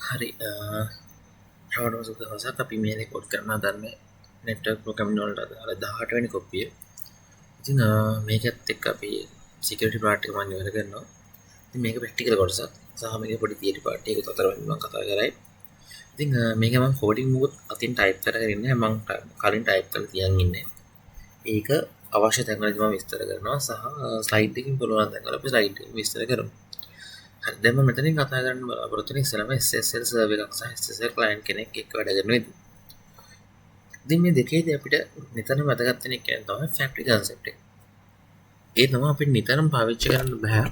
හරි රවඩ සුද හසක් අපි මේ රෙකෝඩ් කරන දන්න නෙට්වර්ක් ප්‍රෝග්‍රෑමින් වලට අදාළ 18 වෙනි කොපිය. ඉතින් මේකත් එක්ක අපි සිකියුරිටි පාර්ට් එක මම ඉවර කරනවා. ඉතින් මේක ප්‍රැක්ටිකල් කොටසක්. සහ මේක පොඩි තියරි පාර්ට් එකක අතර මම කතා කරයි. ඉතින් මේක මම කෝඩින් මොකද අතින් ටයිප් කරගෙන ඉන්නේ. මම කලින් ටයිප් කරලා තියන් ඉන්නේ. ඒක අවශ්‍ය තැන්වලදී මම විස්තර කරනවා සහ ස්ලයිඩ් එකකින් පුළුවන් තැන්වල අපි ස්ලයිඩ් එක විස්තර කරමු. හරි දැන් මම මෙතනින් කතා කරන්න බලාපොරොත්තු වෙන්නේ ඉස්සෙල්ලාම SSL සර්වර් එකක් සහ SSL ක්ලයන්ට් කෙනෙක් එක්ක වැඩ කරන විදිහ. ඉතින් මේ දෙකේදී අපිට නිතරම වැදගත් වෙන එක තමයි ෆැක්ටරි කන්සෙප්ට් එක. ඒ තමයි අපිට නිතරම පාවිච්චි කරන්න බෑ.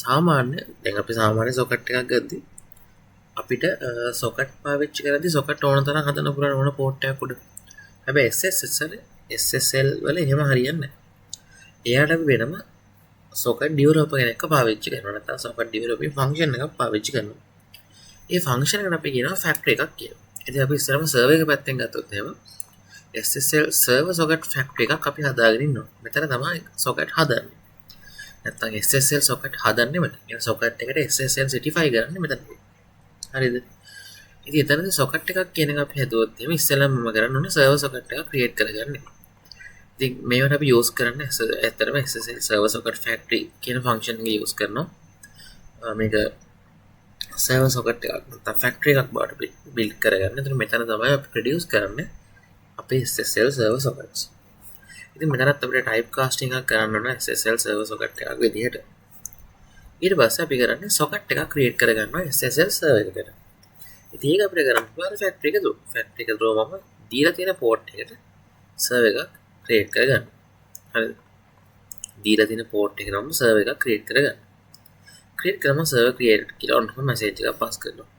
සාමාන්‍ය දැන් අපි සාමාන්‍ය සොකට් එකක් ගද්දී අපිට සොකට් පාවිච්චි කරද්දී සොකට් ඕන තරම් හදන්න පුළුවන් ඕන පෝට් එකක් උඩ. හැබැයි SSL වල එහෙම හරියන්නේ නැහැ. එයාට අපි වෙනම සොකට් ඩිවෙලොපර් කෙනෙක්ව පාවිච්චි කරනවා. නැත්නම් සොකට් ඩිවෙලොපින් ෆන්ක්ෂන් එකක් පාවිච්චි කරනවා. ඒ ෆන්ක්ෂන් එකට අපි කියනවා ෆැක්ටරි එකක් කියලා. ඉතින් අපි ඉස්සරම සර්වර් එක පැත්තෙන් ගත්තොත් එහෙම SSL සර්වර් සොකට් ෆැක්ටරි එකක් අපි හදාගෙන ඉන්නවා. මෙතන තමයි සොකට් හදන්නේ. නැත්නම් SSL සොකට් හදන්නේ මෙතන. ඒ සොකට් එකට SSL සර්ටිෆයි කරන්නේ මෙතන. හරිද? ඉතින් එතනදී සොකට් එකක් කියන එක අපි හදුවොත් එහෙම ඉස්සෙල්ලාම මම කරන්න ඕනේ සර්වර් සොකට් එකක් ක්‍රියේට් කරගන්න. ඉතින් මේවට අපි යූස් කරන්නේ ඇත්තටම SSL සර්වර් සොකට් ෆැක්ටරි කියන ෆන්ක්ෂන් එක යූස් කරනවා. මේක සර්වර් සොකට් එකක් නැත්නම් ෆැක්ටරි එකක් බවට බිල්ඩ් කරගන්න. එතන මෙතන තමයි අපි ප්‍රොඩියුස් කරන්නේ අපේ SSL සර්වර් සොකට්ස්. ඉතින් මෙතනත් අපිට ටයිප් කාස්ටිං එකක් කරන්න ඕන SSL සර්වර් සොකට් එකක් විදිහට. ඊට පස්සේ අපි කරන්නේ සොකට් එකක් ක්‍රියේට් කරගන්නවා SSL සර්වර් එකට. ඉතින් ඒක අපිට කරන්න පුළුවන් ෆැක්ටරි එක දුව. ෆැක්ටරි එක දුව මම දීලා තියෙන පෝට් එකට සර්වර් එකක් ක්‍රියේට් කරගන්න. හරිද? දීලා තියෙන පෝට් එකේ නම් සර්වර් එකක් ක්‍රියේට් කරගන්න. ක්‍රියේට් කරම සර්වර් ක්‍රියේට් කියලා ඔන්න මෙසේජ් එකක් පාස් කරනවා.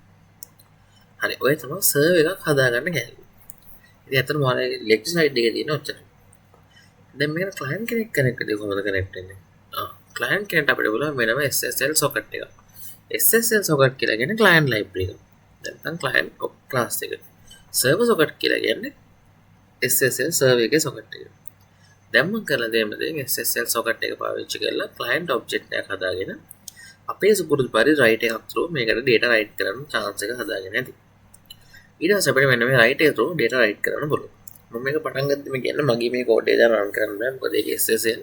හරි ඔය තමයි සර්වර් එකක් හදාගන්න ගැලේ. ඉතින් අතන මාගේ ලෙක්චර් ස්ලයිඩ් එකේ තියෙන ඔච්චර. දැන් මේකට ක්ලයන්ට් කෙනෙක් කනෙක්ට් කරලා කොහොමද කනෙක්ට් වෙන්නේ? ක්ලයන්ට් කෙනෙක්ට අපිට පුළුවන් වෙනම SSL සොකට් එකක්. SSL සොකට් කියලා කියන්නේ ක්ලයන්ට් ලයිබ්‍රරි එක. නැත්නම් ක්ලයන්ට් ක්ලාස් එක. සර්වර් සොකට් කියලා කියන්නේ SSL සර්වර් එකේ සොකට් එක. දැන් මම කරලා දෙන්න SSL සොකට් එක පාවිච්චි කරලා ක්ලයන්ට් ඔබ්ජෙක්ට් එකක් හදාගෙන අපේ සුපුරුදු පරිදි රයිට් එකක් through මේකට data write කරන්න chance එක හදාගෙන ඇති. ඊට පස්සේ අපිට මෙන්න මේ රයිට් එක through data write කරන්න පුළුවන්. මම මේක පටන් ගත්තම කියන්නේ මගේ මේ කෝඩ් එක දැන් රන් කරන්න බෑ. මොකද ඒක SSL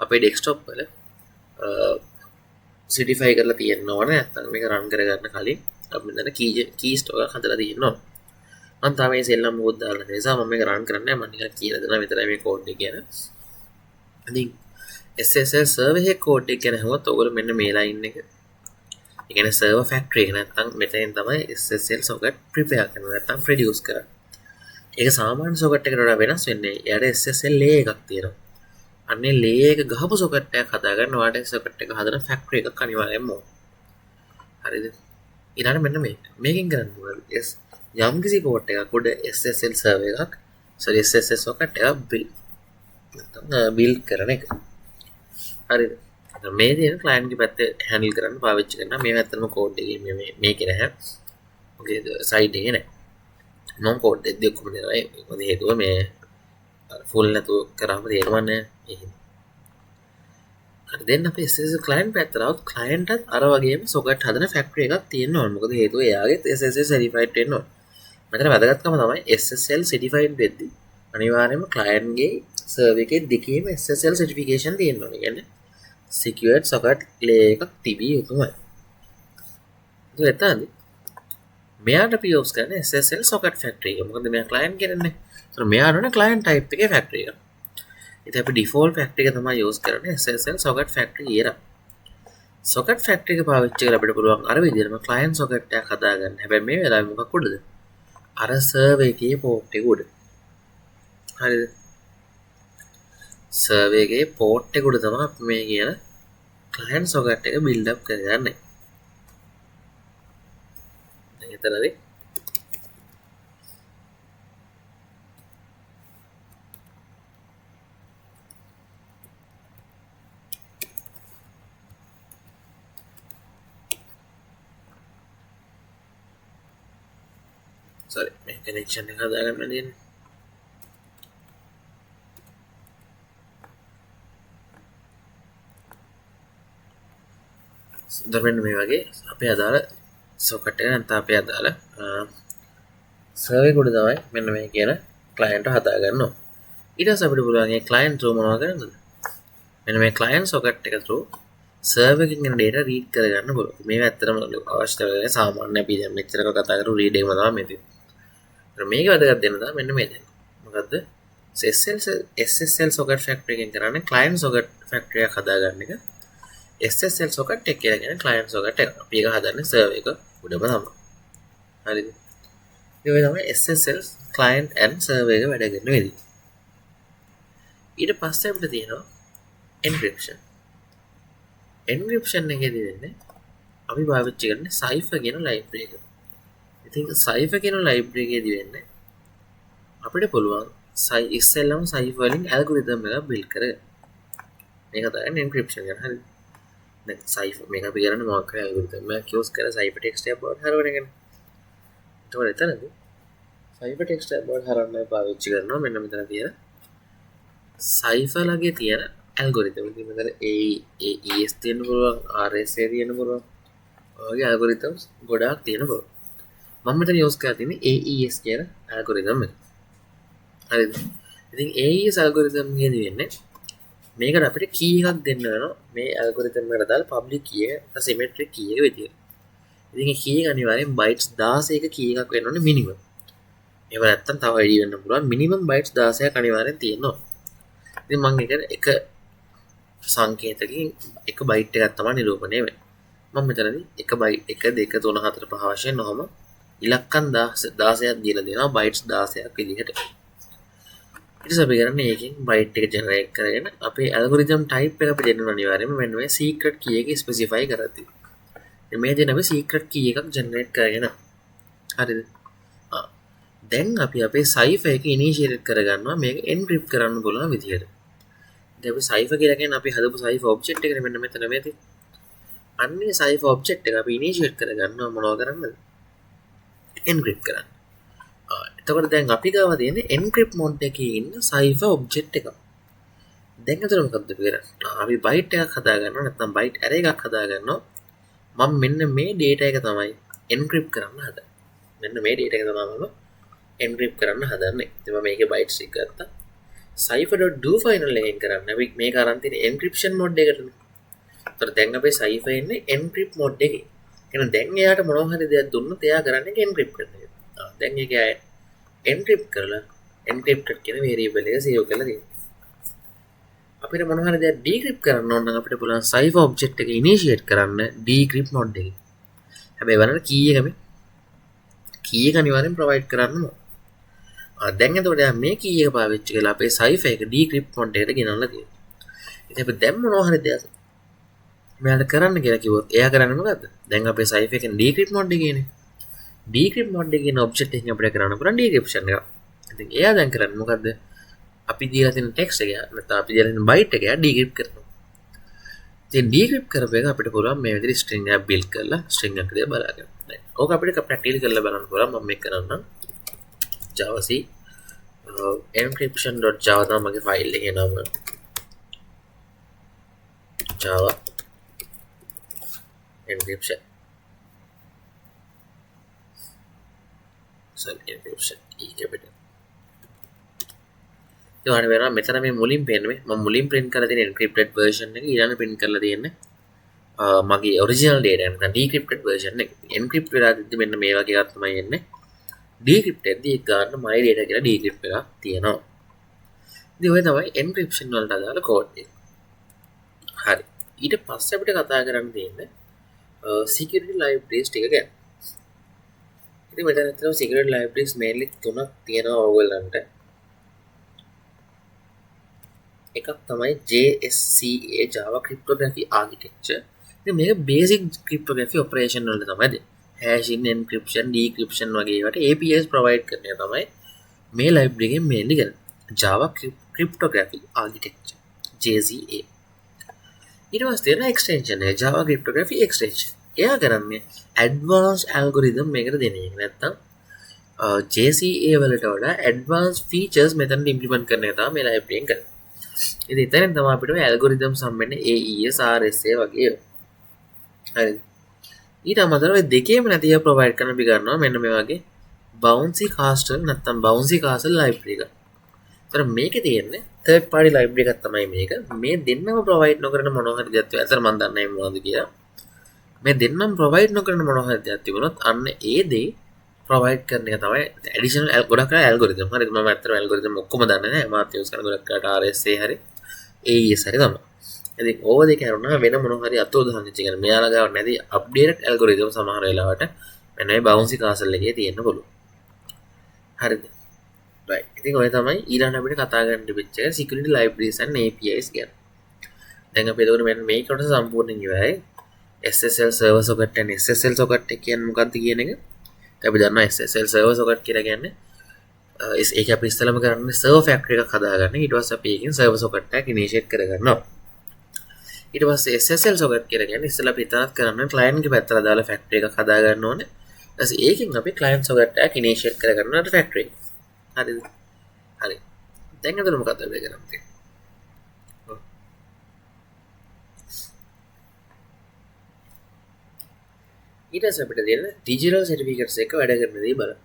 අපේ ඩෙස්ක්ටොප් වල certify කරලා තියෙන්න ඕනේ. නැත්නම් මේක රන් කරගන්න කලින් අපි මෙතන key store එකක් හදලා තියෙන්න ඕනේ. මම තාම මේ සෙල්ලම් මොකද දාලා නැහැ. නිසා මම මේක රන් කරන්නේ නැහැ. මම නිකන් කියලා දෙනවා විතරයි මේ කෝඩ් එක ගැන. ඉතින් SSL server එකේ කෝඩ් එක ගැන හුවත් ඔයගොල්ලෝ මෙන්න මේ ලයින් එක. ඒ කියන්නේ server factory එක නැත්නම් මෙතෙන් තමයි SSL socket prepare කරන්නේ නැත්නම් produce කරන්නේ. ඒක සාමාන්‍ය socket එකට වඩා වෙනස් වෙන්නේ. එයාට SSL layer එකක් තියෙනවා. අන්නේ layer එක ගහපු socket එකක් හදාගන්න ඔයාලට socket එක හදන factory එකක් අනිවාර්යයෙන්ම ඕන. හරිද? ඊළඟ මෙන්න මේක. මේකෙන් කරන්න ඕනේ යම් කිසි port එකක් උඩ SSL server එකක් SSL socket එකක් build කරන එක. හරිද? මේ දේ ක්ලයන්ට් ගේ පැත්තේ හැන්ඩල් කරන්න පාවිච්චි කරනවා. මේ පැත්තම කෝඩ් එකේ මේකේ නැහැ. ඔකේ සයිඩ් එකේ නැහැ. non කෝඩ් එක දෙකම දෙනවා. මොකද හේතුව මේ ෆුල් නැතුව කරාම තේරෙන්නේ නැහැ. හරි දැන් අපි SSL ක්ලයන්ට් පැත්තට આવුත් ක්ලයන්ට්ත් අර වගේම සොකට් හදන ෆැක්ටරි එකක් තියෙන්න ඕන. මොකද හේතුව එයාගෙත් SSL සර්ටිෆයිඩ් වෙන්න ඕන. මෙතන වැදගත්කම තමයි SSL සර්ටිෆයිඩ් වෙද්දි අනිවාර්යයෙන්ම ක්ලයන්ට් ගේ සර්වර් එකේ දෙකේම SSL සර්ටිෆිකේෂන් තියෙන්න ඕනේ. කියන්නේ secured socket layer එකක් තිබිය යුතුමයි. ඒක එතනදී මෙයාට අපි යූස් කරන්නේ SSL socket factory එක. මොකද මෙයා client කෙනෙක්නේ. ඒතර මෙයාට ඕනේ client type එකේ factory එක. ඉතින් අපි default factory එක තමයි යූස් කරන්නේ SSL socket factory කියලා. socket factory එක පාවිච්චි කරලා අපිට පුළුවන් අර විදිහටම client socket එකක් හදාගන්න. හැබැයි මේ වෙලාවේ මොකක් උඩද? අර server එකේ port එක උඩ. හරිද? server එකේ port එක උඩ තමයි අපි මේ කියන client socket එක build up කරගන්නේ. දැන් එතනදී sorry මේ connection එක හදාගන්න තියෙන්නේ. දැන් මේ වගේ අපේ අදාළ සොකට් එක නැත්නම් අපි අදාළ සර්වර් එක උඩ තමයි මෙන්න මේ කියන ක්ලයන්ට් එක හදා ගන්න ඕන. ඊට පස්සේ අපිට පුළුවන් මේ ක්ලයන්ට් through මොනවා කරන්නද? මෙන්න මේ ක්ලයන්ට් සොකට් එක through සර්වර් එකකින් එන data read කරගන්න පුළුවන්. මේක ඇත්තටම අවශ්‍ය වෙන්නේ සාමාන්‍ය අපි දැන් මෙච්චර කතා කරපු read එකම තමයි මේ තියෙන්නේ. මේක වැදගත් දෙන්න තමයි මෙන්න මේ දෙන්න. මොකද්ද? SSL socket factory එකෙන් කරන්නේ client socket factory එකක් හදාගන්න එක. SSL socket එක කියලා කියන්නේ client socket එක. අපි ඒක හදන්නේ server එක උඩම තමයි. හරිද? ඒ වගේ තමයි SSL client and server එක වැඩ කරන විදිහ. ඊට පස්සේ අපිට තියෙනවා encryption. encryption එකේදී වෙන්නේ අපි පාවිච්චි කරන්නේ Cypher කියන library එක. ඉතින් Cypher කියන library එකේදී වෙන්නේ අපිට පුළුවන් ඉස්සෙල්ලම Cypher වලින් algorithm එකක් build කරගන්න. මේක තමයි encryption එක. හරිද? දැන් Cypher මේක අපි කරන්නේ මොකක් හරි algorithm එකක් use කරලා Cypher text එක බවට හරවන එකනේ. ඒතකොට එතනදී Cypher text එක බවට හරවන්න පාවිච්චි කරනවා මෙන්න මෙතන තියෙන Cypher ලගේ තියෙන algorithm. ඉතින් මෙතන AES තියෙන්න පුළුවන්, RSA තියෙන්න පුළුවන්. ඔයගේ algorithms ගොඩාක් තියෙන්න පුළුවන්. මම මෙතන use කරලා තියෙන්නේ AES කියන algorithm එක. හරිද? ඉතින් AES algorithm එකේදී වෙන්නේ මේකට අපිට key එකක් දෙන්න වෙනවා. මේ algorithm එකට දාලා public key එක symmetric key එක විදියට. ඉතින් මේ key එක අනිවාර්යෙන් bytes 16ක key එකක් වෙන්න ඕනේ minimum. ඒව නැත්තම් තව වැඩි වෙන්න පුළුවන්. minimum bytes 16ක් අනිවාර්යෙන් තියෙනවා. ඉතින් මම එක සංකේතකින් එක byte එකක් තමයි නිරූපණය වෙන්නේ. මම මෙතනදී එක byte 1 2 3 4 5 වශයෙන් නොහම ඉලක්කම් 16ක් දීලා දෙනවා bytes 16ක් විදිහට. ඊට පස්සේ අපි කරන්නේ ඒකෙන් byte එක generate කරගෙන අපේ algorithm type එක අපි දෙන්න අනිවාර්යයෙන්ම මෙන්න මේ secret key එක specify කරද්දී. මේ දෙන අපි secret key එකක් generate කරගෙන හරිද? දැන් අපි අපේ Cypher එක initiate කරගන්නවා මේක encrypt කරන්න පුළුවන් විදිහට. දැන් අපි Cypher කියලා කියන්නේ අපි හදපු Cypher object එකනේ මෙන්න මෙතන මේ තියෙන්නේ. අන්නේ Cypher object එක අපි initiate කරගන්නවා මොනව කරන්නද? encrypt කරන්න. එතකොට දැන් අපි ගාව තියෙන්නේ encrypt mode එකේ ඉන්න Cypher object එක. දැන් අතන මොකද්ද අපි කරන්නේ? අපි byte එකක් හදා ගන්නවා නැත්නම් byte array එකක් හදා ගන්නවා. මම මෙන්න මේ data එක තමයි encrypt කරන්න හදන්නේ. මෙන්න මේ data එක තමයි මම encrypt කරන්න හදන්නේ. ඉතින් මම මේකේ bytes එක ගත්තා. Cypher.do final එකෙන් කරන්න. අපි මේක අරන් තියෙන encryption mode එකටනේ. ඒතර දැන් අපේ Cypher ඉන්නේ encrypt mode එකේ. එහෙනම් දැන් එයාට මොනවා හරි දෙයක් දුන්නොත් එයා කරන්නේ encrypt කරන එක. දැන් ඒක encrypt කරලා encrypted කියන variable එක save කරලා තියෙනවා. අපිට මොනවා හරි දෙයක් decrypt කරන්න ඕන නම් අපිට පුළුවන් Cypher object එක initiate කරන්න decrypt mode එකේ. හැබැයි බලන්න key එක අනිවාර්යෙන් provide කරන්න ඕන. දැන් එතකොට මේ key එක පාවිච්චි කරලා අපේ Cypher එක decrypt mode එකට ගෙනල්ලා තියෙනවා. ඉතින් අපි දැන් මොනවා හරි දෙයක් මෙයාට කරන්න කියලා කිව්වොත් එයා කරන්නේ මොකද්ද? දැන් අපේ Cypher එකේ decrypt mode එකේනේ. decrypt mode එකේ ඉන්න object එකකින් අපිට කරන්න පුළුවන් decryption එක. ඉතින් එයා දැන් කරන්නේ මොකද්ද? අපි දීලා තියෙන text එක නැත්නම් අපි දීලා තියෙන byte එක decrypt කරනවා. ඉතින් decrypt කරපු එක අපිට පුළුවන් මේ විදිහට string එකක් build කරලා string එකක් දිහා බලාගන්න. දැන් ඕක අපිට practically කරලා බලන්න පුළුවන්. මම මේක කරන්නම්. javac encryption.java තමයි මගේ ෆයිල් එකේ නම. java encryption encryption e capital. ඒවන වෙනවා මෙතන මේ මුලින් පේන්නේ මම මුලින් print කරලා තියෙන encrypted version එක ඊළඟ print කරලා තියෙන්නේ මගේ original data එක නැත්නම් decrypted version එක. encrypt වෙලා තිද්දි මෙන්න මේ වගේ එකක් තමයි එන්නේ. decrypted දී එක ගන්න my data කියලා decrypt වෙලා තියෙනවා. ඉතින් ඔය තමයි encryption වලට අදාළ code එක. හරි. ඊට පස්සේ අපිට කතා කරන්න තියෙන්නේ security libraries ටික ගැන. ඉතින් මෙතන තියෙනවා security libraries mainly තුනක් තියෙනවා ඕගොල්ලන්ට. එකක් තමයි JSCA Java Cryptography Architecture. ඉතින් මේක basic cryptography operation වලට තමයි දෙන්නේ. hashing, encryption, decryption වගේ ඒවාට APIs provide කරන එක තමයි මේ library එකෙන් mainly කරන්නේ. Java Cryptography Architecture JCA. ඊට පස්සේ තියෙන extension එක Java Cryptography Extension. එයා කරන්නේ advanced algorithm මේකට දෙන එක. නැත්තම් JCA වලට වඩා advanced features මෙතන implement කරන එක තමයි මේ library එකෙන් කරන්නේ. ඉතින් එතනින් තමයි අපිට මේ algorithm සම්බන්ධ AES RSA වගේ හරිද. ඊට අමතරව දෙකේම නැතිව ප්‍රොවයිඩ් කරන අපි ගන්නවා මෙන්න මේ වගේ bouncy castle නැත්නම් bouncy castle library එක. ඒතර මේකේ තියෙන්නේ third party library එකක් තමයි මේක. මේ දෙන්නම ප්‍රොවයිඩ් නොකරන මොනවා හරි දෙයක් තියෙනවා. ඒතර මම දන්නේ නැහැ මොනවද කියලා. මේ දෙන්නම ප්‍රොවයිඩ් නොකරන මොනවා හරි දෙයක් තිබුණොත් අන්න ඒ දේ ප්‍රොවයිඩ් කරන එක තමයි ඇඩිෂනල් ගොඩක් අය ඇල්ගොරිතම්. හරිද? මම ඇත්තටම ඇල්ගොරිතම් ඔක්කොම දන්නේ නැහැ. මාත් යූස් කරන ගොඩක් අයට RSA හරි AES හරි තමයි. ඉතින් ඕවා දෙක කරුණා වෙන මොනවා හරි අතෝදහන්න ඉතින් මෙයාලා ගාව නැති අප්ඩේටඩ් ඇල්ගොරිතම් සමහර වෙලාවට මෙන්න මේ බවුන්සි කාසල් එකේ තියෙන්න පුළුවන්. හරිද? right. ඉතින් ඔය තමයි ඊළඟ අපිට කතා කරන්න තිබෙච්ච එක security libraries and APIs ගැන. දැන් අපි එතකොට මෙන්න මේ කොටස සම්පූර්ණයෙන් ඉවරයි. SSL server socket and SSL socket එක කියන්නේ මොකක්ද කියන එක. දැන් අපි දන්නවා SSL server socket කියලා කියන්නේ ඒක අපි ඉස්සෙල්ලාම කරන්නේ server factory එකක් හදාගන්න. ඊට පස්සේ අපි ඒකෙන් server socket එකක් initiate කරගන්නවා. ඊට පස්සේ SSL socket කියලා කියන්නේ ඉස්සෙල්ලා අපි ඉතාලත් කරන්නේ client ගේ පැත්තට දාලා factory එකක් හදාගන්න ඕනේ. ඊට පස්සේ ඒකෙන් අපි client socket එකක් initiate කරගන්නවා factory. හරිද? හරි. දැන් අද මොකක්ද අපි කරන්නේ? ඊට පස්සේ අපිට දෙන්න digital certificates එක වැඩ කරන දේ බලන්න.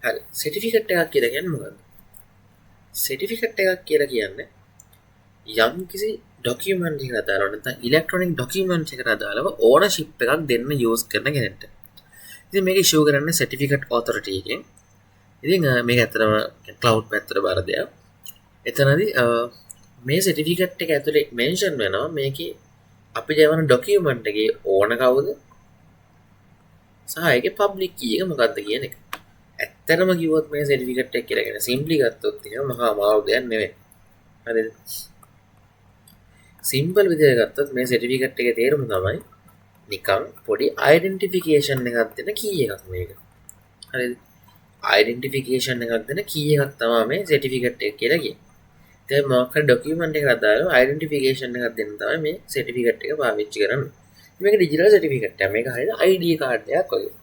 හරි. certificate එකක් කියලා කියන්නේ මොකක්ද? certificate එකක් කියලා කියන්නේ යම් කිසි document එකකට අදාළව නැත්නම් electronic document එකකට අදාළව ownership එකක් දෙන්න use කරන කෙනෙක්ට. ඉතින් මේක issue කරන්නේ certificate authority එකෙන්. ඉතින් මේක ඇත්තටම cloud පැත්තට බාර දෙයක්. එතනදී මේ certificate එක ඇතුලේ mention වෙනවා මේකේ අපි ජයවන document එකේ owner කවුද? සහ ඒකේ public key එක මොකක්ද කියන එක. ඇත්තටම කිව්වොත් මේ certificate එක කියලා කියන්නේ simply ගත්තොත් එහෙම මහා අමාරු දෙයක් නෙවෙයි. හරිද? සිම්පල් විදිහට ගත්තොත් මේ certificate එකේ තේරුම තමයි නිකන් පොඩි identification එකක් දෙන key එකක් මේක. හරිද? identification එකක් දෙන key එකක් තමයි මේ certificate එක කියලා කියන්නේ. දැන් මොකක් හරි document එකකට අදාළව identification එකක් දෙන්න තමයි මේ certificate එක පාවිච්චි කරන්නේ. මේක digital certificate එක. මේක හරියට ID card එකක් වගේ.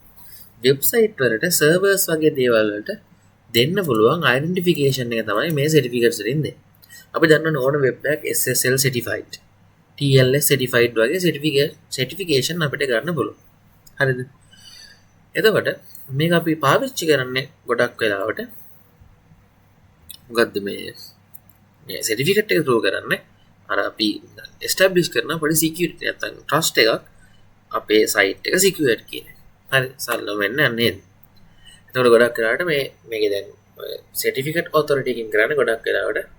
website වලට servers වගේ දේවල් වලට දෙන්න පුළුවන් identification එක තමයි මේ certificates වලින් දෙන්නේ. අපි දන්නවනේ ඕන වෙබ් එකක් SSL certified TLS certified වගේ certification අපිට ගන්න පුළුවන්. හරිද? එතකොට මේක අපි පාවිච්චි කරන්නේ ගොඩක් වෙලාවට මොකද්ද මේ certificate එක through කරන්නේ අර අපි establish කරන පොඩි security නැත්නම් trust එකක් අපේ site එක secure කියන. හරි සරලව වෙන්නේ නේද? එතකොට ගොඩක් වෙලාවට මේකේ දැන් certificate authority එකකින් කරන්නේ ගොඩක් වෙලාවට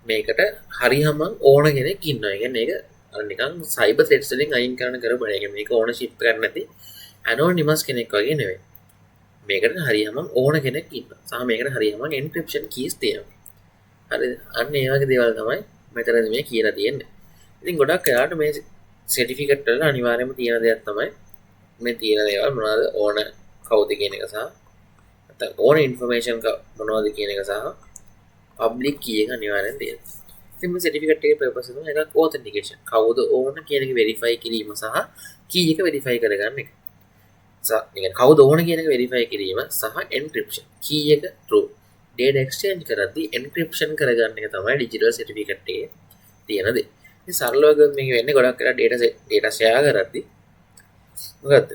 මේකට හරියම ඕන කෙනෙක් ඉන්නවා. ඒ කියන්නේ ඒක අර නිකන් cyber threats වලින් අයින් කරන කරපුවා. ඒක මේක ownership කරන්නේ නැති anonymous කෙනෙක් වගේ නෙවෙයි. මේකට හරියම ඕන කෙනෙක් ඉන්නවා. සහ මේකට හරියම encryption keys තියෙනවා. හරිද? අන්න ඒ වගේ දේවල් තමයි මෙතනදී මේ කියලා තියෙන්නේ. ඉතින් ගොඩක් වෙලාවට මේ certificate වල අනිවාර්යයෙන්ම තියෙන දෙයක් තමයි මේ තියෙන දේවල් මොනවද ඕන කවුද කියන එක සහ නැත්නම් ඕන information මොනවද කියන එක සහ public key එක අනිවාර්යෙන් තියෙනවා. ඉතින් මේ certificate එකේ purpose එක තමයි එකක් authentication. කවුද ඕන කියන එක verify කිරීම සහ key එක verify කරගන්න එක. කවුද ඕන කියන එක verify කිරීම සහ encryption key එක true data exchange කරද්දී encryption කරගන්න එක තමයි digital certificate එකේ තියෙන දේ. ඉතින් සරලව ගත්තොත් මේක වෙන්නේ ගොඩක් වෙලා data share කරද්දී මොකද්ද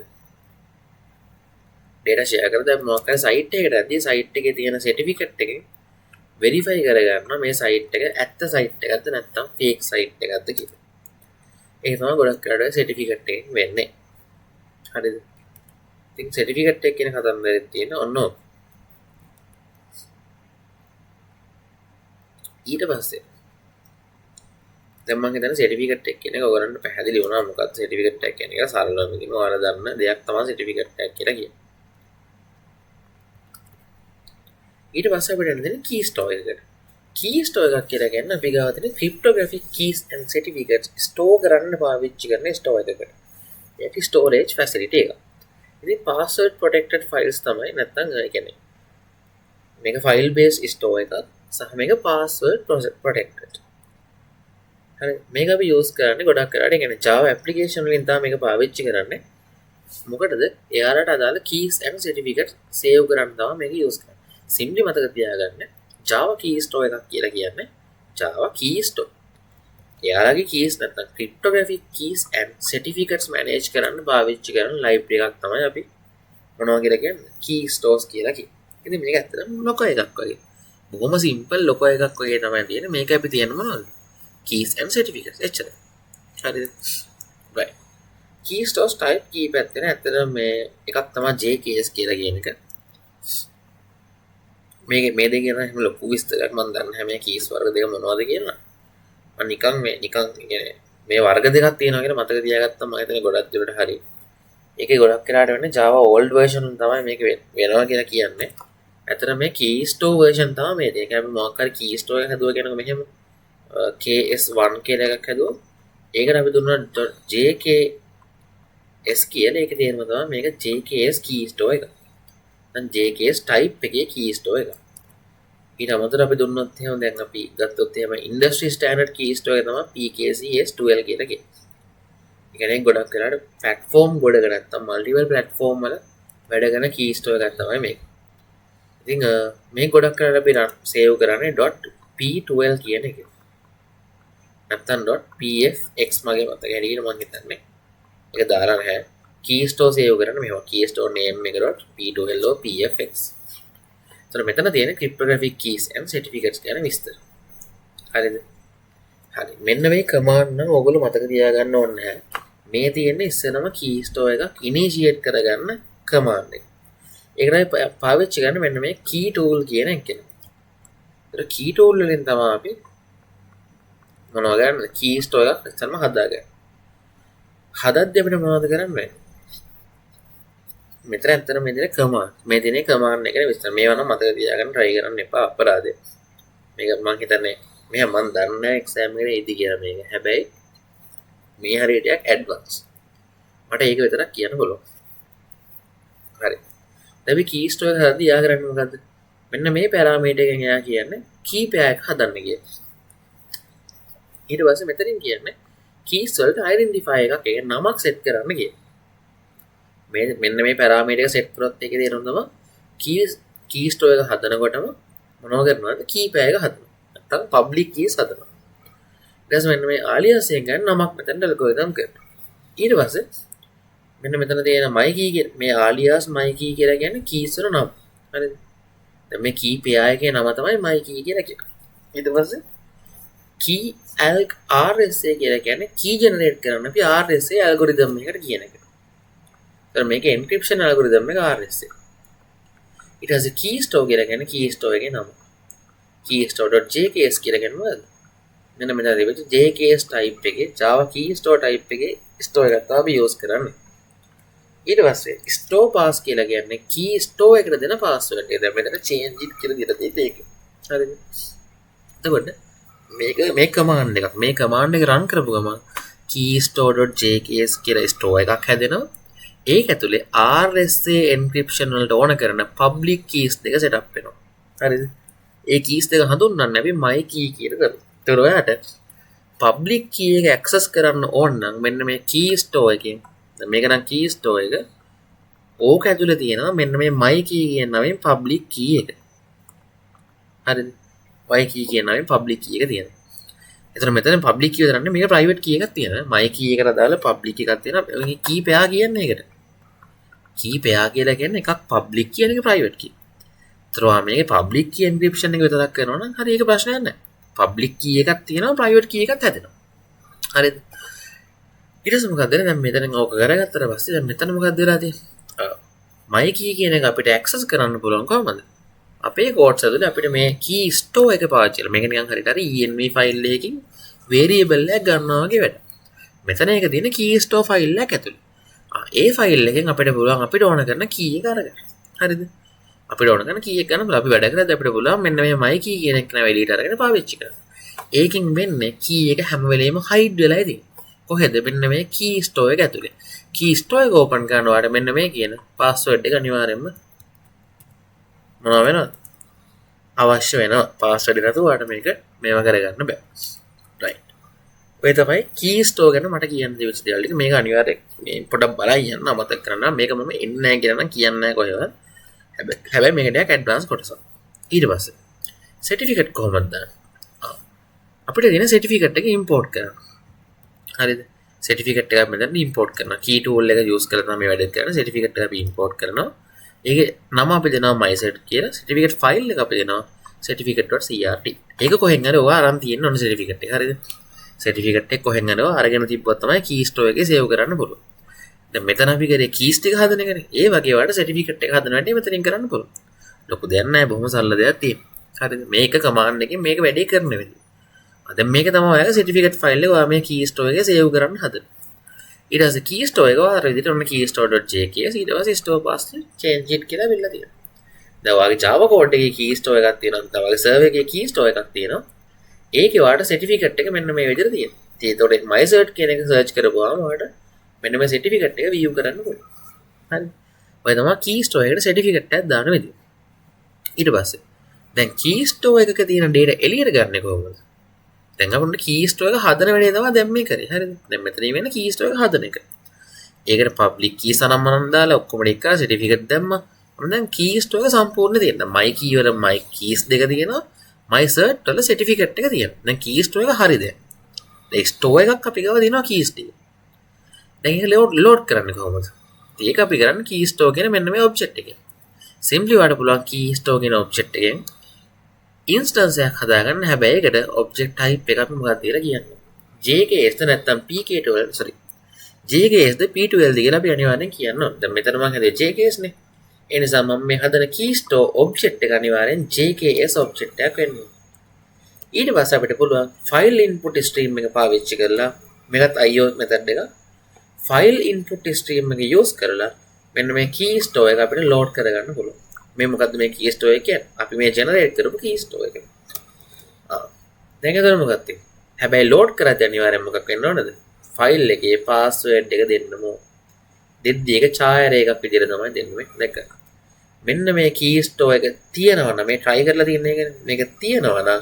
data share කරද්දී මොකක් හරි site එකකට ඇද්දී site එකේ තියෙන certificate එකෙන් verify කරගන්නවා මේ site එක ඇත්ත site එකක්ද නැත්නම් fake site එකක්ද කියලා. ඒක තමයි ගොඩක් වෙලාවට certificate එකෙන් වෙන්නේ. හරිද? ඉතින් certificate එක කියන කතන්දරෙත් තියෙන ඔන්න ඊට පස්සේ දැන් මම හිතන්නේ certificate එක කියන එක ඔයගලන්ට පැහැදිලි වුණා මොකක්ද certificate එක කියන එක සරලවම කියනවා ඔයාලා දන්න දෙයක් තමයි certificate එක කියලා කියන්නේ. ඊට පස්සේ අපිට එන්න දෙන්නේ key store එකට. key store එකක් කියලා කියන්නේ අපි ගාව තියෙන cryptographic keys and certificates store කරන්න පාවිච්චි කරන store එකකට. ඒක storage facility එක. ඉතින් password protected files තමයි නැත්නම් ඒ කියන්නේ මේක file based store එකක් සහ මේක password protected. හරි මේක අපි use කරන්නේ ගොඩක් කරාට ඒ කියන්නේ Java application වලින් තමයි මේක පාවිච්චි කරන්නේ. මොකටද? එයාලට අදාළ keys and certificates save කරන්න තමයි මේක use කරන්නේ. simply මතක තියාගන්න Java key store එකක් කියලා කියන්නේ Java key store. එයාලගේ කීස් නැත්නම් ක්‍රිප්ටෝග්‍රැෆික් කීස් ඇන්ඩ් සර්ටිෆිකට්ස් මැනේජ් කරන්න පාවිච්චි කරන ලයිබ්‍රරි එකක් තමයි අපි මොනවා කියලා කියන්නේ කී ස්ටෝර්ස් කියලා කියන්නේ. ඉතින් මේක ඇත්තටම ලොකෝ එකක් වගේ. බොහොම සිම්පල් ලොකෝ එකක් වගේ තමයි තියෙන්නේ. මේක අපි තියන්නේ මොනවද? keys and certificates එච්චරයි. හරිද? right. key stores type key පැත්තේ නේ ඇත්තටම මේ එකක් තමයි JKS කියලා කියන එක. මේ දෙක ගැන එහෙම ලොකු විස්තරයක් මම දන්නේ නැහැ මේ keys වර්ග දෙක මොනවද කියලා. මම නිකන් කියන්නේ මේ වර්ග දෙකක් තියෙනවා කියලා මතක තියාගත්තම මම හිතන්නේ ගොඩක් දුරට හරි. ඒකේ ගොඩක් කරාට වෙන්නේ Java old version තමයි මේක වෙනවා කියලා කියන්නේ. ඇත්තට මේ key store version තමයි මේ. ඒක අපි මොකක් හරි key store එක හදුවා කියනකො මෙහෙම KS1 කියලා එකක් හැදුවා. ඒකට අපි දුන්නා JKS කියලා. ඒකේ තේරුම තමයි මේක JKS key store එක. දැන් JKS type එකේ key store එක. ඊට අමතරව අපි දුන්නොත් එහෙනම් දැන් අපි ගත්තොත් එහෙම industry standard key store එක තමයි PKCS12 කියලා කියන්නේ. ඒ කියන්නේ ගොඩක් වෙලාවට platform ගොඩක නැත්තම් multiple platform වල වැඩ කරන key store එකක් තමයි මේක. ඉතින් මේ ගොඩක් කරලා අපි save කරන්නේ .p12 කියන එක. නැත්තම් .pfx මගේ මතක හැටියට මම හිතන්නේ. ඒක දාලා නැහැ. key store save කරන්න මේවා key store name එක .p12 or pfx. එතන මෙතන තියෙන cryptographic keys and certificates කියන විස්තර. හරිද? හරි. මෙන්න මේ command නම් ඔයගොල්ලෝ මතක තියාගන්න ඕනේ නැහැ. මේ තියෙන්නේ ඉස්සෙල්ලාම key store එකක් initiate කරගන්න command එක. ඒකයි පාවිච්චි කරන්න මෙන්න මේ key tool කියන එක. ඒතර key tool වලින් තමයි අපි මොනවද ගන්න key store එකක් ඉස්සෙල්ලාම හදාගන්න. හදද්දී අපිට මොනවද කරන්න වෙන්නේ? මෙතන ඇත්තට මේ දෙන command. මේ දෙනේ command එකනේ විස්තර. මේවා නම් මතක තියාගන්න try කරන්න එපා අපරාධය. මේක මම හිතන්නේ මෙහෙම මම දන්නේ exam එකේ ඉදි කියලා මේක. හැබැයි මේ හරියට ඇඩ්වාන්ස්. මට ඒක විතරක් කියන්න බලන්න. හරි. දැන් අපි key store එක හදද්දී යා කරන්නේ මොකද්ද? මෙන්න මේ පැරාමීටර් එකෙන් යා කියන්නේ key pair එක හදන්න කියලා. ඊට පස්සේ මෙතනින් කියන්නේ keys වලට identify එකක් ඒක නමක් set කරන්න කියලා. මෙන්න මේ පැරාමීටර් එක set කරොත් ඒකේ තේරුම තමයි key store එක හදනකොටම මොනව කරනවද key pair එක හදනවා. නැත්නම් public keys හදනවා. ඊට පස්සේ මෙන්න මේ alias එක ගන්න නමක් මෙතනට algorithm කරනවා. ඊට පස්සේ මෙන්න මෙතන තියෙන my key මේ alias my key කියලා කියන්නේ keys වල නම. හරිද? දැන් මේ key pair එකේ නම තමයි my key කියලා කියන්නේ. ඊට පස්සේ key alg RSA කියලා කියන්නේ key generate කරන්න අපි RSA algorithm එකකට කියන එක. ඒතර මේක encryption algorithm එක RSA. ඊට පස්සේ key store කියලා කියන්නේ key store එකේ නම. keystore.jks කියලා කියනවා. මෙන්න මෙතන තිබෙච්ච JKS type එකේ Java key store type එකේ store එකක් තමයි use කරන්නේ. ඊට පස්සේ store pass කියලා කියන්නේ key store එකට දෙන password එක. දැන් මෙතන change it කියලා දීලා තියෙන්නේ ඒක. හරිද? එතකොට මේ command එකක්. මේ command එක run කරපු ගමන් keystore.jks කියලා store එකක් හැදෙනවා. ඒක ඇතුලේ RSA encryption වලට ඕන කරන public keys දෙක setup වෙනවා. හරිද? ඒ keys දෙක හඳුන්වන්නේ අපි my key කියලා කරනවා. ඒතර ඔයාට public key එක access කරන්න ඕන නම් මෙන්න මේ key store එකෙන් දැන් මේක නම් key store එක ඕක ඇතුලේ තියෙනවා මෙන්න මේ my key කියන නමින් public key එක. හරිද? my key කියන නමින් public key එක තියෙනවා. ඒතර මෙතන public key විතරක් නෙමෙයි මේක private key එකක් තියෙනවා. my key එකට දාලා public එකක් තියෙනවා. මේ key pair කියන්නේ ඒකට. key pair කියලා කියන්නේ එකක් public key එක private key. ඒතර මේකේ public key encryption එක විතරක් කරනවා නම් හරි ඒක ප්‍රශ්නයක් නැහැ. public key එකක් තියෙනවා private key එකක් හැදෙනවා. හරිද? ඊට පස්සේ මොකද දැන් මෙතන ඕක කරගත්තට පස්සේ දැන් මෙතන මොකක්ද වෙලා තියෙන්නේ? my key කියන එක අපිට access කරන්න පුළුවන් කොහමද? අපේ codes ඇතුලේ අපිට මේ key store එක පාවිච්චි කරලා මේක නිකන් හරියට හරි env file එකකින් variable එකක් ගන්නවා වගේ වැඩ. මෙතන එක තියෙන key store file එකක් ඇතුලේ. ඒ file එකෙන් අපිට පුළුවන් අපිට ඕන කරන key එක අරගන්න. හරිද? අපිට ඕන කරන key එක ගන්න අපි වැඩ කරද්දී අපිට පුළුවන් මෙන්න මේ my key කියන එක නෑ එළියට අරගෙන පාවිච්චි කරන්න. ඒකෙන් වෙන්නේ key එක හැම වෙලේම hide වෙලා ඉතින්. කොහෙද? මෙන්න මේ key store එක ඇතුලේ. key store එක open කරනවාට මෙන්න මේ කියන password එක අනිවාර්යයෙන්ම මොනවා වෙනවද? අවශ්‍ය වෙනවා. password එක නැතුව ඔයාලට මේක මේවා කරගන්න බෑ. right. ඔය තමයි key store ගැන මට කියන්න තිබිච්ච දේවල් ටික. මේක අනිවාර්යයෙන් මේ පොඩක් බලලා යන්න අමතක කරන්න. මේක මම එන්නේ නැහැ කියලා නම් කියන්නේ නැහැ කොහෙවත්. හැබැයි මේක ටිකක් ඇඩ්වාන්ස් කොටසක්. ඊට පස්සේ certificate කොහොමද දාන්නේ? අපිට දෙන සර්ටිෆිකේට් එක ඉම්පෝට් කරන්න. හරිද? සර්ටිෆිකේට් එකක් මෙතන ඉම්පෝට් කරනවා. key tool එක යූස් කරලා තමයි මේ වැඩ කරන්නේ. සර්ටිෆිකේට් එක අපි ඉම්පෝට් කරනවා. ඒකේ නම අපි දෙනවා mycert කියලා. සර්ටිෆිකේට් ෆයිල් එක අපි දෙනවා certificate.crt. ඒක කොහෙන් හරි ඔයා අරන් තියෙන්න ඕන සර්ටිෆිකේට් එක. හරිද? සර්ටිෆිකේට් එක කොහෙන් හරි අරගෙන තිබ්බොත් තමයි key store එකේ සේව් කරන්න පුළුවන්. දැන් මෙතන අපි කරේ keys ටික හදන එකනේ. ඒ වගේ වාට සර්ටිෆිකේට් එක හදන වැඩේ මෙතනින් කරන්න පුළුවන්. ලොකු දෙයක් නැහැ. බොහොම සරල දෙයක් තියෙනවා. හරිද? මේක කමාන්ඩ් එකෙන් මේක වැඩේ කරන වෙන්නේ. දැන් මේක තමයි ඔයාගේ සර්ටිෆිකේට් ෆයිල් එක ඔයා මේ key store එකේ සේව් කරන්න හදන. ඊට පස්සේ key store එක ඔයා අර විදිහට ඔන්න keystore.jk ඊට පස්සේ store password change it කියලා වෙලා තියෙනවා. දැන් ඔයාගේ Java code එකේ key store එකක් තියෙනවා. නැත්නම් ඔයාගේ server එකේ key store එකක් තියෙනවා. ඒකේ ඔයාට සර්ටිෆිකේට් එක මෙන්න මේ විදිහට තියෙනවා. ඉතින් ඒතකොට mycert කියන එක සර්ච් කරපුවාම ඔයාට මෙන්න මේ සර්ටිෆිකේට් එක view කරන්න පුළුවන්. හරි. ඔය තමයි key store එකට සර්ටිෆිකේට් එකක් දාන විදිහ. ඊට පස්සේ දැන් key store එකක තියෙන data එළියට ගන්න කොහොමද? දැන් අපිට key store එක හදන වැඩේ තමයි දැන් මේ කරේ. හරිද? දැන් මෙතන වෙන key store එක හදන එක. ඒකට public keys අනම්මනම් දාලා ඔක්කොම ටික කරලා සර්ටිෆිකේට් දැම්මා. දැන් key store එක සම්පූර්ණ තියෙනවා. my key වල my keys දෙක තියෙනවා. mycert වල certificate එක තියෙනවා. දැන් key store එක හරිද? දැන් store එකක් අපි ගාව දෙනවා keys ටික. දැන් ඒක load කරන්නේ කොහොමද? ඒක අපි කරන්නේ key store කියන මෙන්න මේ object එකෙන්. simply වාට පුළුවන් key store කියන object එකෙන් instance එකක් හදාගන්න. හැබැයි ඒකට object type එක අපි මොකක්ද කියලා කියන්නේ. JKS ද නැත්නම් PK12 sorry. JKS ද P12 ද කියලා අපි අනිවාර්යෙන් කියන්න ඕනේ. දැන් මෙතන මම හදේ JKS නේ. ඒ නිසා මම මේ හදන key store object එක අනිවාර්යෙන් JKS object එකක් වෙන්න ඕනේ. ඊට පස්සේ අපිට පුළුවන් file input stream එක පාවිච්චි කරලා මේකත් IO method එක file input stream එක use කරලා මෙන්න මේ key store එක අපිට load කරගන්න පුළුවන්. මේ මොකද්ද මේ key store එක කියන්නේ? අපි මේ generate කරපු key store එක. දැන් ඒක මොකක්ද? හැබැයි load කරද්දී අනිවාර්යෙන් මොකක් වෙන්න ඕනද? file එකේ password එක දෙන්න ඕන. දෙද්දී ඒක ඡායාරයකක් විදිහට තමයි දෙන්නේ. දැක්ක. මෙන්න මේ key store එක තියෙනවා නම් මේ try කරලා තියෙන එක මේක තියෙනවා නම්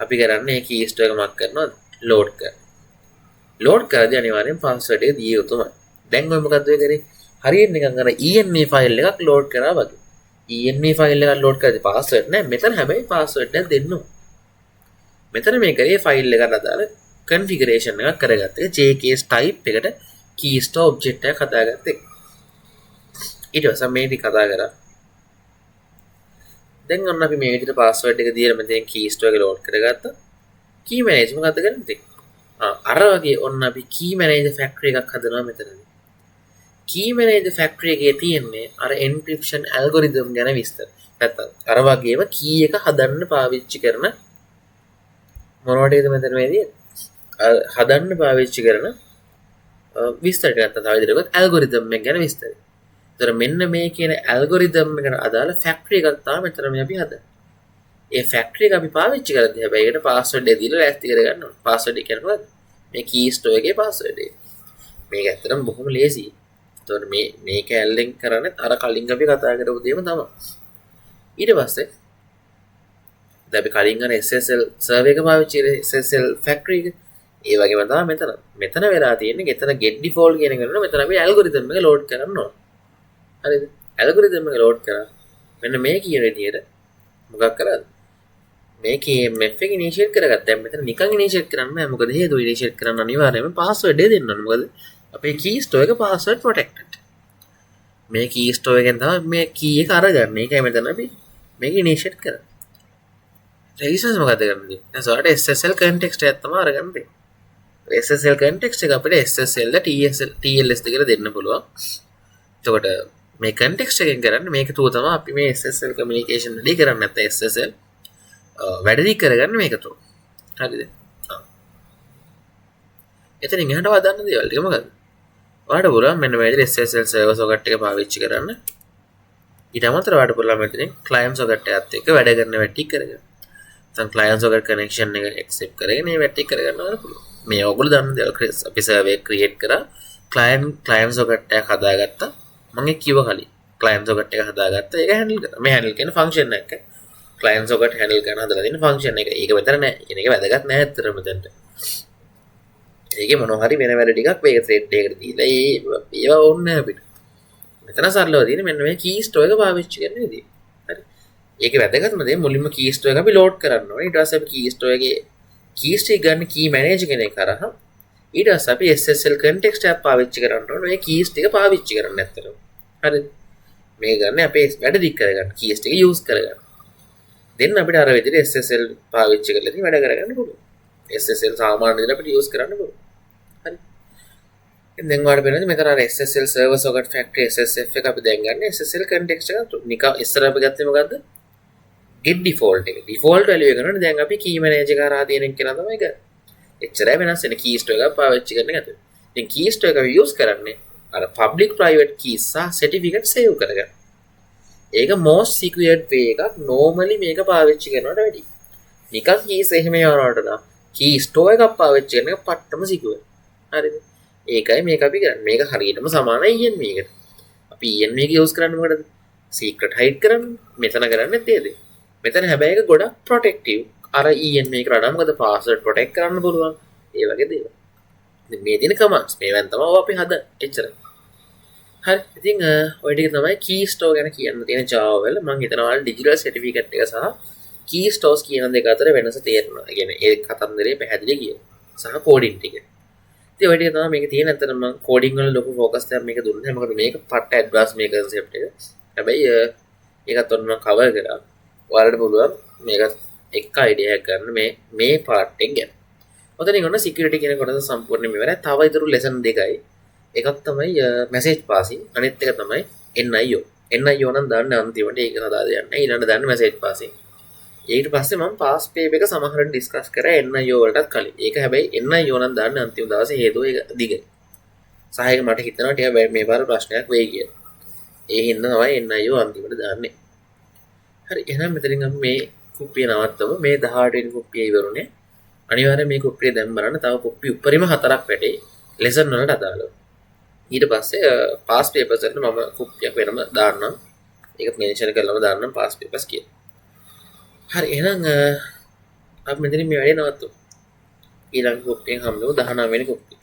අපි කරන්නේ මේ key store එක මක් කරනවා load කරනවා. load කරද්දී අනිවාර්යෙන් password එක දිය යුතුමයි. දැන් ඔය මොකද්ද ඔය කරේ? හරියට නිකන් අර env file එකක් load කරා වගේ. env file එකක් load කරද්දී password නැහැ. මෙතන හැබැයි password එකක් දෙන්න ඕන. මෙතන මේ කරේ file එකට අදාළ configuration එකක් කරගත්තේ JKS type එකට key store object එකක් හදාගත්තේ. ඊට පස්සේ මේ ටික කතා කරා. දැන් ඔන්න අපි මේ විදිහට password එක දීලා මෙතෙන් key store එක load කරගත්තා. key manager මොකද්ද කරන්නේ? අර වගේ ඔන්න අපි key manager factory එකක් හදනවා මෙතනදී. key manager factory එකේ තියෙන්නේ අර encryption algorithm ගැන විස්තර. නැත්තම් අර වගේම key එක හදන්න පාවිච්චි කරන මොනවටද මෙතන මේදී හදන්න පාවිච්චි කරන විස්තර ටිකක් තව විදිහකට algorithm එක ගැන විස්තර. ඒතර මෙන්න මේ කියන algorithm එකට අදාළ factory එකක් තමයි මෙතන මේ අපි හදන්නේ. ඒ factory එක අපි පාවිච්චි කරද්දී හැබැයි ඒකට password එක දීලා ලෑස්ති කරගන්න ඕනේ. password එක කියන්නේ මොකද්ද? මේ key store එකේ password එක. මේක ඇත්තටම බොහොම ලේසියි. ඒතකොට මේ කැලෙන් කරන්නේ අර කලින් අපි කතා කරපු දේම තමයි. ඊට පස්සේ දැන් අපි කලින් අර SSL server එක පාවිච්චි කරේ SSL factory එක. ඒ වගේම තමයි මෙතන වෙලා තියෙන්නේ. මෙතන get default කියන එක කරනවා. මෙතන අපි algorithm එක load කරන්න ඕන. හරිද? algorithm එක load කරා. මෙන්න මේ කියන විදිහට මොකක් කරාද? මේ KMF එක initiate කරගත්තා. දැන් මෙතන නිකන් initiate කරන්න බෑ. මොකද හේතුව initiate කරන්න අනිවාර්යයෙන්ම password එක දෙන්න ඕනේ. මොකද අපේ key store එක password protected. මේ key store එකෙන් තමයි මේ key එක අරගන්නේ. ඒකයි මෙතන අපි මේක initiate කරන්නේ. registers මොකද කරන්නේ? දැන් සොයාට SSL context එකක් තමයි අරගන්නේ. SSL context එක අපිට SSL ද TLS ද කියලා දෙන්න පුළුවන්. එතකොට මේ context එකෙන් කරන්නේ මේක තුව තමයි අපි මේ SSL communication වැඩි කරන්නේ නැත්නම් SSL වැඩි කරගන්න මේක තුව. හරිද? එතනින් එහාට වදන්න දේවල් ටික මොකද්ද? ඔයාලට පුළුවන් මෙන්න මේ විදිහට SSL server socket එක පාවිච්චි කරන්න. ඊට අමතරව ඔයාලට පුළුවන් මෙතනින් client socket එකත් එක්ක වැඩ කරන වැටි කරගන්න. නැත්නම් client socket connection එක accept කරගෙන මේ වැටි කරගන්න පුළුවන්. මේ ඔයගොල්ලෝ දන්න දේවල් අපි server එක create කරා client socket එකක් හදාගත්තා. මම ඒක කිව්ව කලින් client socket එක හදාගත්තා. ඒක handle කරා. මේ handle කියන function එක client socket handle කරන හදලා තියෙන function එක. ඒක මෙතන නෑ. කියන එක වැදගත් නෑ අත්‍තරම මෙතනට. ඒකේ මොනවා හරි වෙන වැඩ ටිකක් මේක thread එකකට දීලා ඒවා ඕනේ නැහැ අපිට. මෙතන සරලව තියෙන්නේ මෙන්න මේ key store එක පාවිච්චි කරන විදිහ. හරි. ඒකේ වැදගත්ම දේ මුලින්ම key store එක අපි load කරන්න ඕනේ. ඊට පස්සේ අපි key store එකේ කීස් ටික ගන්න කී මැනේජර් කෙනෙක් කරා ඊට පස්සේ අපි SSL context app පාවිච්චි කරන්න ඕනේ මේ කීස් ටික පාවිච්චි කරන්න ඇත්තටම හරිද මේ ගන්න අපේ වැඩ දික් කරගන්න කීස් ටික යූස් කරගන්න දෙන්න අපිට අර විදිහට SSL පාවිච්චි කරලා ඉතින් වැඩ කරගන්න පුළුවන් SSL සාමාන්‍ය විදිහට අපිට යූස් කරන්න පුළුවන් හරි දැන් ඔයාලට වෙනද මෙතන අර SSL server socket factory SSF එක අපි දැන් ගන්න SSL context එක නිකන් ඉස්සර අපි ගත්තේ මොකද්ද get default එක default value එක ගන්න දැන් අපි key manager කරා තියෙන එක කියලා තමයි ගන්නේ එච්චරයි වෙනස් වෙන key store එකක් පාවිච්චි කරන එක දැන් key store එක අපි use කරන්නේ අර public private keys සහ certificate save කරගන්න ඒක most secured way එකක් normally මේක පාවිච්චි කරනවට වැඩිය නිකන් keys එහෙම යවනවට නම් key store එකක් පාවිච්චි කරන එක පට්ටම secure හරිද ඒකයි මේක අපි කරන්නේ මේක හරියටම සමානයි ENV එකට අපි ENV එක use කරන්නේ මොකටද secret hide කරන්න මෙතන කරන්නේ තේද මෙතන හැබැයි ඒක ගොඩක් protective අර ENV එකට වඩා මොකද password protect කරන්න පුළුවන් ඒ වගේ දේවල් ඉතින් මේ දින commands මේවෙන් තමයි අපි හද එච්චරයි හරි ඉතින් ඔය ටික තමයි key store ගැන කියන්න තියෙන Java වල මම හිතනවා digital certificate එක සහ key stores කියන දෙක අතර වෙනස තේරෙනවා. ඒ කියන්නේ ඒ කතන්දරේ පැහැදිලි කියනවා. සහ coding ටික. ඉතින් ඔය ටික තමයි මේක තියෙන අතර මම coding වල ලොකු focus එකක් මේක දුන්නේ. මොකද මේක පට්ට advanced මේ concept එක. හැබැයි ඒකත් ඔන්න මම cover කරා. ඔයාලට පුළුවන් මේක එක idea එකක් ගන්න මේ part එක ගැන. ඔතනින් ඔන්න security කියන කොටස සම්පූර්ණයෙන්ම ඉවරයි. තව ඉතුරු lesson දෙකයි. එකක් තමයි message passing අනිත් එක තමයි NIO නම් දාන්න අන්තිමට ඒක හදාලා යන්න ඊළඟට දාන්න message passing ඊට පස්සේ මම pass page එක සමහරට discuss කරා NIO වලටත් කලින් ඒක හැබැයි NIO නම් දාන්න අන්තිම දවසේ හේතුව ඒක දිගයි සහ ඒක මට හිතෙනවා ටික මේ පාර ප්‍රශ්නයක් වෙයි කියලා ඒ හින්දා තමයි NIO අන්තිමට දාන්නේ හරි එහෙනම් මෙතනින් අපි මේ කුප්පිය නවත්තමු මේ 18 වෙනි කුප්පිය ඉවරුනේ අනිවාර්යයෙන් මේ කුප්පිය දැන් බලන්න තව කුප්පි උඩරිම 4ක් වැටේ lesson වලට අදාළව ඊට පස්සේ පාස් පේපර්ස් වලට මම කුප්පියක් වෙනම දාන්නම්. ඒක මෙන්ෂන් කරලාම දාන්නම් පාස් පේපර්ස් කියලා. හරි එහෙනම් අපි මෙතනින් මේ වැඩේ නවත්වමු. ඊළඟ කුප්පියෙන් හම්බෙමු 19 වෙනි කුප්පිය.